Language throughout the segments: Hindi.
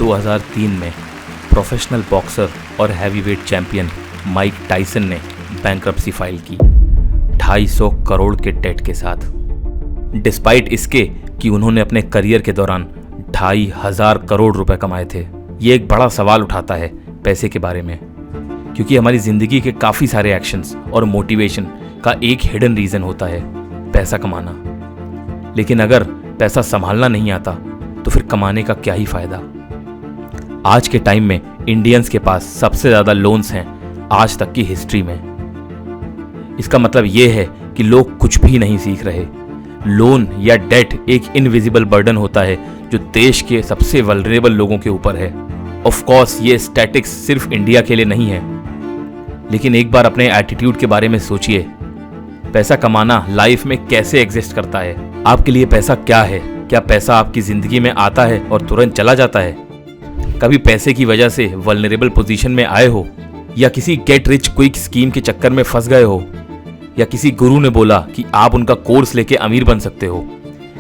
2003 में प्रोफेशनल बॉक्सर और हैवीवेट चैंपियन माइक टाइसन ने बैंक्रप्सी फाइल की 250 करोड़ के डेट के साथ। डिस्पाइट इसके कि उन्होंने अपने करियर के दौरान 2500 करोड़ रुपए कमाए थे। ये एक बड़ा सवाल उठाता है पैसे के बारे में, क्योंकि हमारी जिंदगी के काफी सारे एक्शंस और मोटिवेशन का एक हिडन रीजन होता है पैसा कमाना। लेकिन अगर पैसा संभालना नहीं आता तो फिर कमाने का क्या ही फायदा। आज के टाइम में इंडियंस के पास सबसे ज्यादा लोन्स हैं आज तक की हिस्ट्री में। इसका मतलब यह है कि लोग कुछ भी नहीं सीख रहे। लोन या डेट एक इनविजिबल बर्डन होता है जो देश के सबसे वल्नरेबल लोगों के ऊपर है। ऑफ कोर्स ये स्टैटिक्स सिर्फ इंडिया के लिए नहीं है, लेकिन एक बार अपने एटीट्यूड के बारे में सोचिए। पैसा कमाना लाइफ में कैसे एग्जिस्ट करता है? आपके लिए पैसा क्या है? क्या पैसा आपकी जिंदगी में आता है और तुरंत चला जाता है? कभी पैसे की वजह से वल्नरेबल पोजीशन में आए हो, या किसी गेट रिच क्विक स्कीम के चक्कर में फंस गए हो, या किसी गुरु ने बोला कि आप उनका कोर्स लेके अमीर बन सकते हो?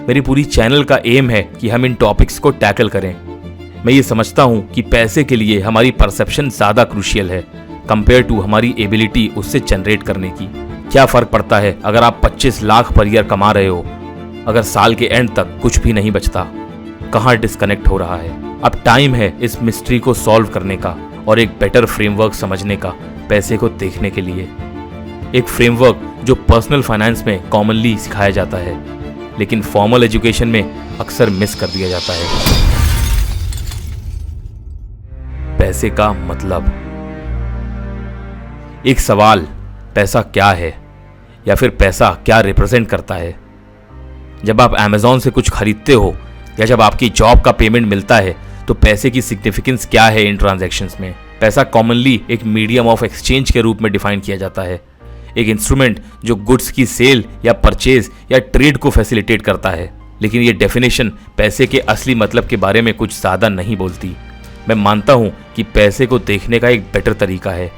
मेरी पूरी चैनल का एम है कि हम इन टॉपिक्स को टैकल करें। मैं ये समझता हूं कि पैसे के लिए हमारी परसेप्शन ज्यादा क्रूशियल है कंपेयर टू हमारी एबिलिटी उससे जनरेट करने की। क्या फर्क पड़ता है अगर आप 25 लाख पर ईयर कमा रहे हो, अगर साल के एंड तक कुछ भी नहीं बचता? कहां डिस्कनेक्ट हो रहा है? अब टाइम है इस मिस्ट्री को सॉल्व करने का और एक बेटर फ्रेमवर्क समझने का पैसे को देखने के लिए। एक फ्रेमवर्क जो पर्सनल फाइनेंस में कॉमनली सिखाया जाता है, लेकिन फॉर्मल एजुकेशन में अक्सर मिस कर दिया जाता है। पैसे का मतलब। एक सवाल, पैसा क्या है, या फिर पैसा क्या रिप्रेजेंट करता है? जब आप अमेज़ॉन से कुछ खरीदते हो या जब आपकी जॉब का पेमेंट मिलता है तो पैसे की सिग्निफिकेंस क्या है इन ट्रांजैक्शंस में? पैसा कॉमनली एक मीडियम ऑफ एक्सचेंज के रूप में डिफाइन किया जाता है, एक इंस्ट्रूमेंट जो गुड्स की सेल या परचेज या ट्रेड को फैसिलिटेट करता है। लेकिन ये डेफिनेशन पैसे के असली मतलब के बारे में कुछ ज़्यादा नहीं बोलती। मैं मानता हूं कि पैसे को देखने का एक बेटर तरीका है।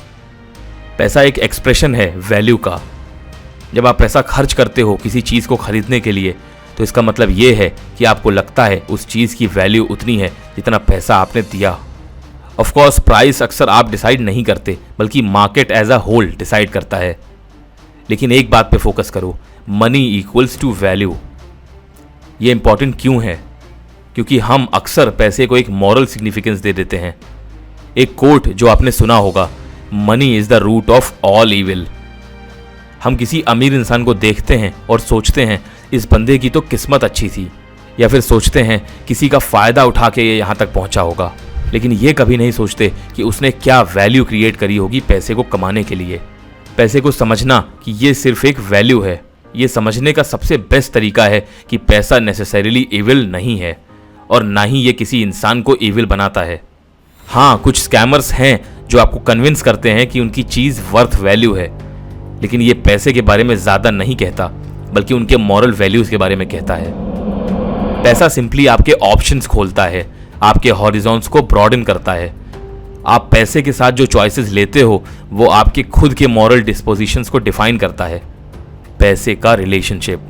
पैसा एक एक्सप्रेशन है वैल्यू का। जब आप पैसा खर्च करते हो किसी चीज़ को खरीदने के लिए, तो इसका मतलब ये है कि आपको लगता है उस चीज़ की वैल्यू उतनी है जितना पैसा आपने दिया। ऑफ कोर्स प्राइस अक्सर आप डिसाइड नहीं करते, बल्कि market as a whole decide करता है। लेकिन एक बात पे फोकस करो, मनी इक्वल्स टू वैल्यू। ये इंपॉर्टेंट क्यों है? क्योंकि हम अक्सर पैसे को एक मॉरल सिग्निफिकेंस दे देते हैं। एक कोट जो आपने सुना होगा, money is the root of all evil. हम किसी अमीर इंसान को देखते हैं और सोचते हैं इस बंदे की तो किस्मत अच्छी थी, या फिर सोचते हैं किसी का फायदा उठा के ये यहाँ तक पहुंचा होगा। लेकिन ये कभी नहीं सोचते कि उसने क्या वैल्यू क्रिएट करी होगी पैसे को कमाने के लिए। पैसे को समझना कि ये सिर्फ एक वैल्यू है, ये समझने का सबसे बेस्ट तरीका है कि पैसा नेसेसरीली इविल नहीं है, और ना ही ये किसी इंसान को इविल बनाता है। हाँ, कुछ स्कैमर्स हैं जो आपको कन्विंस करते हैं कि उनकी चीज़ वर्थ वैल्यू है, लेकिन ये पैसे के बारे में ज़्यादा नहीं कहता, बल्कि उनके मॉरल वैल्यूज़ के बारे में कहता है। पैसा सिंपली आपके ऑप्शंस खोलता है, आपके हॉरिजॉन्स को ब्रॉडन करता है। आप पैसे के साथ जो चॉइसेस लेते हो वो आपके खुद के मॉरल डिस्पोजिशंस को डिफाइन करता है। पैसे का रिलेशनशिप।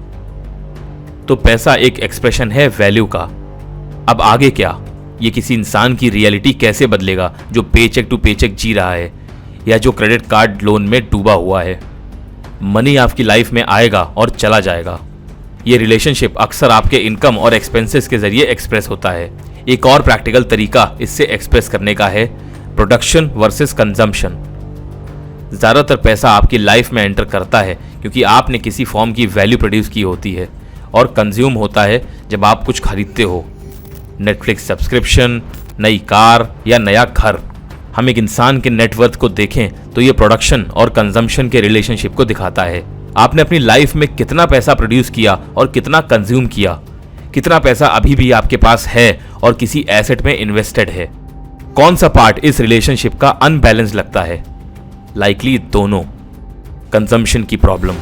तो पैसा एक एक्सप्रेशन है वैल्यू का। अब आगे क्या? ये किसी इंसान की रियलिटी कैसे बदलेगा जो पेचेक टू पेचेक जी रहा है, या जो क्रेडिट कार्ड लोन में डूबा हुआ है? मनी आपकी लाइफ में आएगा और चला जाएगा। ये रिलेशनशिप अक्सर आपके इनकम और एक्सपेंसेस के जरिए एक्सप्रेस होता है। एक और प्रैक्टिकल तरीका इससे एक्सप्रेस करने का है प्रोडक्शन वर्सेस कंजम्पशन। ज़्यादातर पैसा आपकी लाइफ में एंटर करता है क्योंकि आपने किसी फॉर्म की वैल्यू प्रोड्यूस की होती है, और कंज्यूम होता है जब आप कुछ खरीदते हो। नेटफ्लिक्स सब्सक्रिप्शन, नई कार या नया घर। हम एक इंसान के नेटवर्थ को देखें तो ये प्रोडक्शन और कंजम्पशन के रिलेशनशिप को दिखाता है। आपने अपनी लाइफ में कितना पैसा प्रोड्यूस किया और कितना कंज्यूम किया, कितना पैसा अभी भी आपके पास है और किसी एसेट में इन्वेस्टेड है। कौन सा पार्ट इस रिलेशनशिप का अनबैलेंस लगता है? लाइकली दोनों। कंजम्पशन की प्रॉब्लम।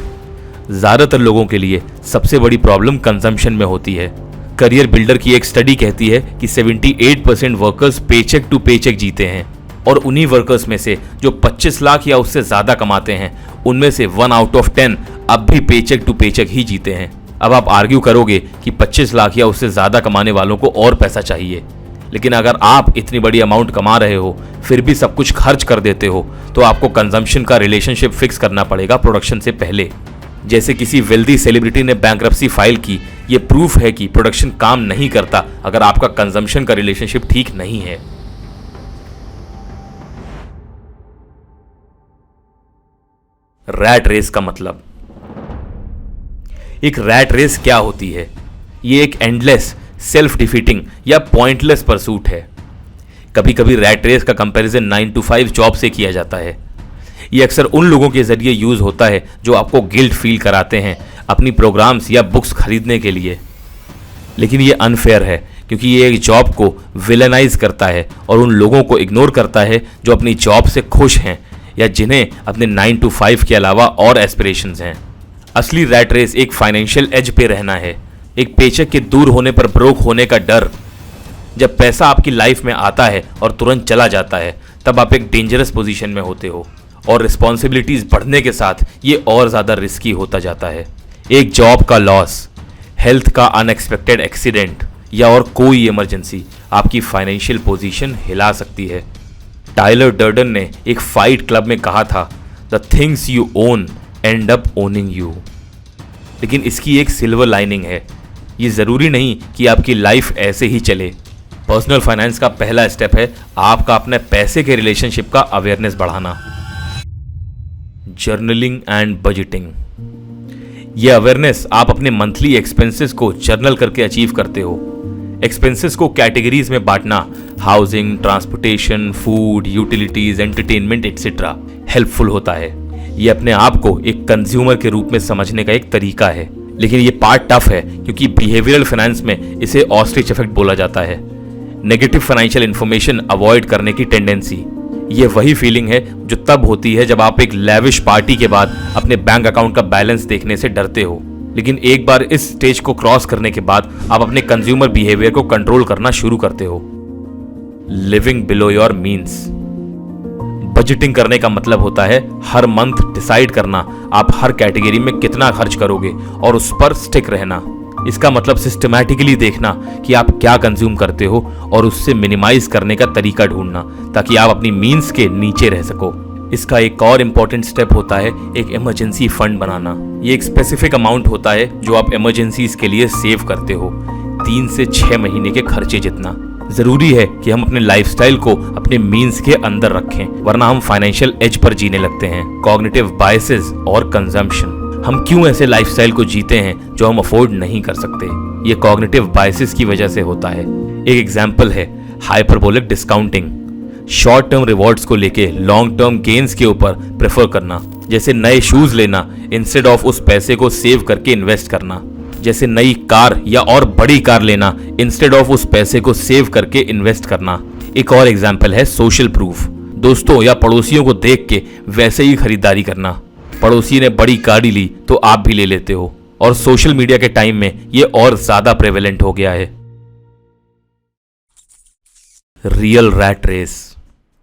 ज्यादातर लोगों के लिए सबसे बड़ी प्रॉब्लम कंजम्पशन में होती है। करियर बिल्डर की एक स्टडी कहती है कि 78% वर्कर्स पेचेक टू पेचेक जीते हैं, और उन्हीं वर्कर्स में से जो 25 लाख या उससे ज्यादा कमाते हैं, उनमें से 1 आउट ऑफ 10 अब भी पेचेक टू पेचेक ही जीते हैं। अब आप आर्ग्यू करोगे कि 25 लाख या उससे ज्यादा कमाने वालों को और पैसा चाहिए, लेकिन अगर आप इतनी बड़ी अमाउंट कमा रहे हो फिर भी सब कुछ खर्च कर देते हो तो आपको कंजम्पशन का रिलेशनशिप फिक्स करना पड़ेगा प्रोडक्शन से पहले। जैसे किसी वेल्दी सेलिब्रिटी ने बैंक्रप्सी फाइल की, ये प्रूफ है कि प्रोडक्शन काम नहीं करता अगर आपका कंजम्पशन का रिलेशनशिप ठीक नहीं है। रैट रेस का मतलब, एक रैट रेस क्या होती है? ये एक एंडलेस, सेल्फ डिफीटिंग या पॉइंटलेस परसूट है। कभी कभी रैट रेस का कंपैरिजन 9 to 5 जॉब से किया जाता है। ये अक्सर उन लोगों के जरिए यूज होता है जो आपको गिल्ट फील कराते हैं अपनी प्रोग्राम्स या बुक्स खरीदने के लिए। लेकिन ये अनफेयर है क्योंकि ये एक जॉब को विलेनाइज करता है और उन लोगों को इग्नोर करता है जो अपनी जॉब से खुश हैं या जिन्हें अपने 9 to 5 के अलावा और एस्पिरेशंस हैं। असली रैट रेस एक फाइनेंशियल एज पे रहना है, एक पेचेक के दूर होने पर ब्रोक होने का डर। जब पैसा आपकी लाइफ में आता है और तुरंत चला जाता है तब आप एक डेंजरस पोजीशन में होते हो और रिस्पॉन्सिबिलिटीज बढ़ने के साथ ये और ज़्यादा रिस्की होता जाता है। एक जॉब का लॉस, हेल्थ का अनएक्सपेक्टेड एक्सीडेंट या और कोई इमरजेंसी आपकी फाइनेंशियल पोजीशन हिला सकती है। टाइलर डर्डन ने एक फाइट क्लब में कहा था, the things you own and up owning you. लेकिन इसकी एक सिल्वर लाइनिंग है, ये ज़रूरी नहीं कि आपकी लाइफ ऐसे ही चले। पर्सनल फाइनेंस का पहला स्टेप है आपका अपने पैसे के रिलेशनशिप का अवेयरनेस बढ़ाना। जर्नलिंग एंड बजटिंग, ये अवेयरनेस आप अपने मंथली एक्सपेंसेस को जर्नल करके अचीव करते हो। एक्सपेंसेस को कैटेगरीज में बांटना, housing, transportation, food, utilities, entertainment etcetera, helpful होता है। ये अपने आप को एक कंज्यूमर के रूप में समझने का एक तरीका है। लेकिन ये पार्ट टफ है क्योंकि बिहेवियरल फाइनेंस में इसे ऑस्ट्रिच इफेक्ट बोला जाता है। नेगेटिव फाइनेंशियल इंफॉर्मेशन अवॉइड करने की टेंडेंसी, ये वही फीलिंग है जो तब होती है जब आप एक लैविश पार्टी के बाद अपने बैंक अकाउंट का बैलेंस देखने से डरते हो। लेकिन एक बार इस स्टेज को क्रॉस करने के बाद आप अपने कंज्यूमर बिहेवियर को कंट्रोल करना शुरू करते हो। Living below your means, budgeting करने का मतलब होता है हर मंथ डिसाइड करना आप हर कैटेगरी में कितना खर्च करोगे और उस पर स्टिक रहना। इसका मतलब सिस्टमैटिकली देखना कि आप क्या कंज्यूम करते हो और उससे मिनिमाइज करने का तरीका ढूंढना ताकि आप अपनी मीन्स के नीचे रह सको। इसका एक और इम्पॉर्टेंट स्टेप होता है एक इमरजेंसी फंड बनाना। ये एक स्पेसिफिक अमाउंट होता है जो आप इमरजेंसीज के लिए सेव करते हो, 3 से 6 महीने के खर्चे जितना। जरूरी है कि हम अपने लाइफस्टाइल को अपने मीन्स के अंदर रखें, वरना हम फाइनेंशियल एज पर जीने लगते हैं। कॉग्निटिव बायसेस और कंजम्पशन, हम क्यों ऐसे लाइफस्टाइल को जीते हैं जो हम अफोर्ड नहीं कर सकते? ये कॉग्निटिव बायसेस की वजह से होता है। एक एग्जांपल है hyperbolic discounting, short term rewards को लेके लॉन्ग टर्म गेन्स के ऊपर प्रेफर करना। जैसे नए शूज लेना इंस्टेड ऑफ उस पैसे को सेव करके इन्वेस्ट करना। जैसे नई कार या और बड़ी कार लेना इंस्टेड ऑफ उस पैसे को सेव करके इन्वेस्ट करना। एक और एग्जांपल है सोशल प्रूफ, दोस्तों या पड़ोसियों को देख के वैसे ही खरीदारी करना। पड़ोसी ने बड़ी गाड़ी ली तो आप भी ले लेते हो, और सोशल मीडिया के टाइम में ये और ज्यादा प्रेवेलेंट हो गया है। Real rat race,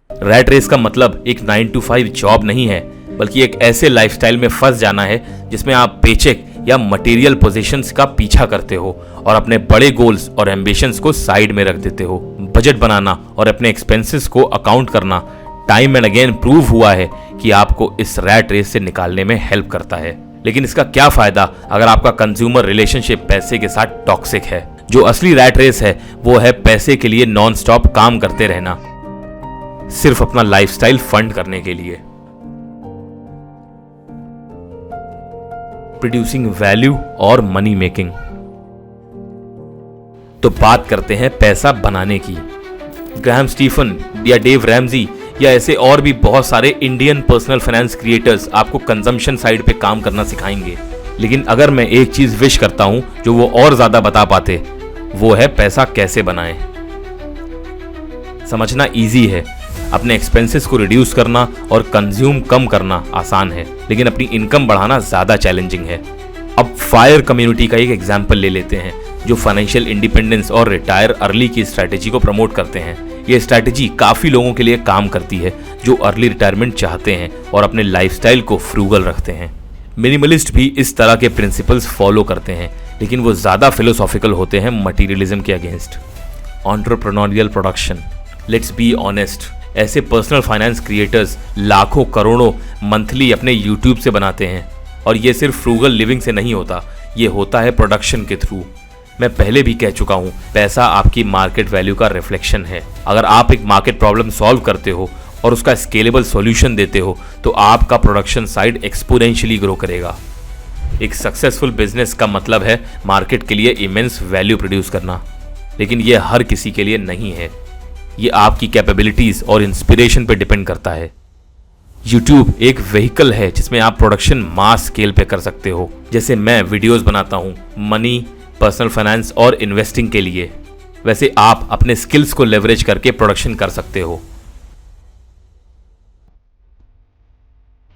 rat race का मतलब एक 9 to 5 जॉब नहीं है, बल्कि एक ऐसे लाइफस्टाइल में फंस जाना है जिसमें आप पेचेक या मटेरियल पोजीशंस का पीछा करते हो और अपने बड़े गोल्स और एम्बिशंस को साइड में रख देते हो। बजट बनाना और अपने एक्सपेंसेस को अकाउंट करना टाइम एंड अगेन प्रूव हुआ है कि आपको इस रैट रेस से निकालने में हेल्प करता है। लेकिन इसका क्या फायदा अगर आपका कंज्यूमर रिलेशनशिप पैसे के साथ टॉक्सिक है? जो असली रैट रेस है वो है पैसे के लिए नॉन स्टॉप काम करते रहना, सिर्फ अपना लाइफस्टाइल फंड करने के लिए। प्रोड्यूसिंग वैल्यू और मनी मेकिंग। तो बात करते हैं पैसा बनाने की। ग्राहम स्टीफन या डेव रैमजी या ऐसे और भी बहुत सारे इंडियन पर्सनल फाइनेंस क्रिएटर्स आपको कंजम्पशन साइड पे काम करना सिखाएंगे। लेकिन अगर मैं एक चीज विश करता हूं जो वो और ज्यादा बता पाते, वो है पैसा कैसे बनाएं। समझना इजी है, अपने एक्सपेंसेस को रिड्यूस करना और कंज्यूम कम करना आसान है, लेकिन अपनी इनकम बढ़ाना ज्यादा चैलेंजिंग है। अब फायर कम्युनिटी का एक एग्जांपल ले लेते हैं जो फाइनेंशियल इंडिपेंडेंस और रिटायर अर्ली की स्ट्रैटेजी को प्रमोट करते हैं। ये स्ट्रैटेजी काफी लोगों के लिए काम करती है जो अर्ली रिटायरमेंट चाहते हैं और अपने लाइफस्टाइल को फ्रूगल रखते हैं। मिनिमलिस्ट भी इस तरह के प्रिंसिपल्स फॉलो करते हैं, लेकिन वो ज्यादा फिलोसॉफिकल होते हैं मटीरियलिज्म के against. Entrepreneurial production. Let's be honest, ऐसे पर्सनल फाइनेंस क्रिएटर्स लाखों करोड़ों मंथली अपने यूट्यूब से बनाते हैं, और ये सिर्फ फ्रूगल लिविंग से नहीं होता, ये होता है प्रोडक्शन के थ्रू। मैं पहले भी कह चुका हूँ, पैसा आपकी मार्केट वैल्यू का रिफ्लेक्शन है। अगर आप एक मार्केट प्रॉब्लम सॉल्व करते हो और उसका स्केलेबल सॉल्यूशन देते हो तो आपका प्रोडक्शन साइड एक्सपोनेंशियली ग्रो करेगा। एक सक्सेसफुल बिजनेस का मतलब है मार्केट के लिए इमेंस वैल्यू प्रोड्यूस करना, लेकिन ये हर किसी के लिए नहीं है। ये आपकी कैपेबिलिटीज और इंस्पिरेशन पे डिपेंड करता है। YouTube एक व्हीकल है जिसमें आप प्रोडक्शन मास स्केल पे कर सकते हो। जैसे मैं वीडियोस बनाता हूँ मनी, पर्सनल फाइनेंस और इन्वेस्टिंग के लिए, वैसे आप अपने स्किल्स को लेवरेज करके प्रोडक्शन कर सकते हो।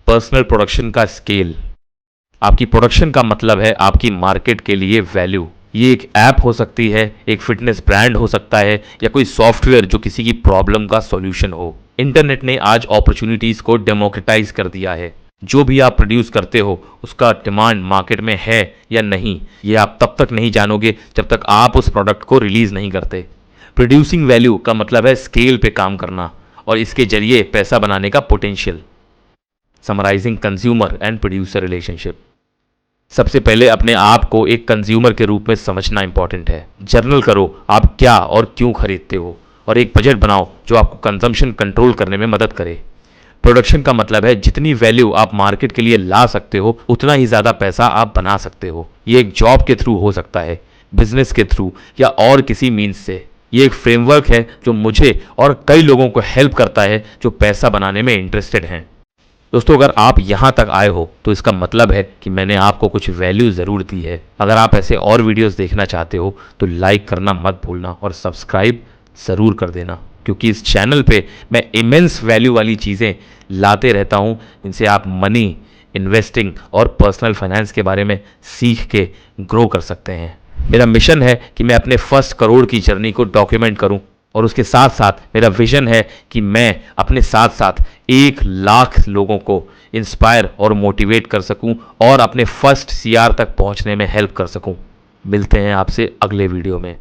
पर्सनल प्रोडक्शन का स्केल। आपकी प्रोडक्शन का मतलब है आपकी मार्केट के लिए वैल्यू। ये एक ऐप हो सकती है, एक फिटनेस ब्रांड हो सकता है, या कोई सॉफ्टवेयर जो किसी की प्रॉब्लम का सॉल्यूशन हो। इंटरनेट ने आज अपॉर्चुनिटीज को डेमोक्रेटाइज कर दिया है। जो भी आप प्रोड्यूस करते हो उसका डिमांड मार्केट में है या नहीं, ये आप तब तक नहीं जानोगे जब तक आप उस प्रोडक्ट को रिलीज नहीं करते। प्रोड्यूसिंग वैल्यू का मतलब है स्केल पे काम करना और इसके जरिए पैसा बनाने का potential. Summarising consumer and producer relationship. सबसे पहले अपने आप को एक कंज्यूमर के रूप में समझना इंपॉर्टेंट है। जर्नल करो आप क्या और क्यों खरीदते हो, और एक बजट बनाओ जो आपको कंजम्पशन कंट्रोल करने में मदद करे। प्रोडक्शन का मतलब है जितनी वैल्यू आप मार्केट के लिए ला सकते हो उतना ही ज़्यादा पैसा आप बना सकते हो। ये एक जॉब के थ्रू हो सकता है, बिजनेस के थ्रू, या और किसी मीन्स से। ये एक फ्रेमवर्क है जो मुझे और कई लोगों को हेल्प करता है जो पैसा बनाने में इंटरेस्टेड हैं। दोस्तों, अगर आप यहाँ तक आए हो तो इसका मतलब है कि मैंने आपको कुछ वैल्यू ज़रूर दी है। अगर आप ऐसे और वीडियोस देखना चाहते हो तो लाइक करना मत भूलना और सब्सक्राइब ज़रूर कर देना, क्योंकि इस चैनल पे मैं इमेंस वैल्यू वाली चीज़ें लाते रहता हूँ जिनसे आप मनी, इन्वेस्टिंग और पर्सनल फाइनेंस के बारे में सीख के ग्रो कर सकते हैं। मेरा मिशन है कि मैं अपने फर्स्ट करोड़ की जर्नी को डॉक्यूमेंट करूं, और उसके साथ साथ मेरा विजन है कि मैं अपने साथ साथ 1,00,000 लोगों को इंस्पायर और मोटिवेट कर सकूं और अपने फर्स्ट CR तक पहुंचने में हेल्प कर सकूं। मिलते हैं आपसे अगले वीडियो में।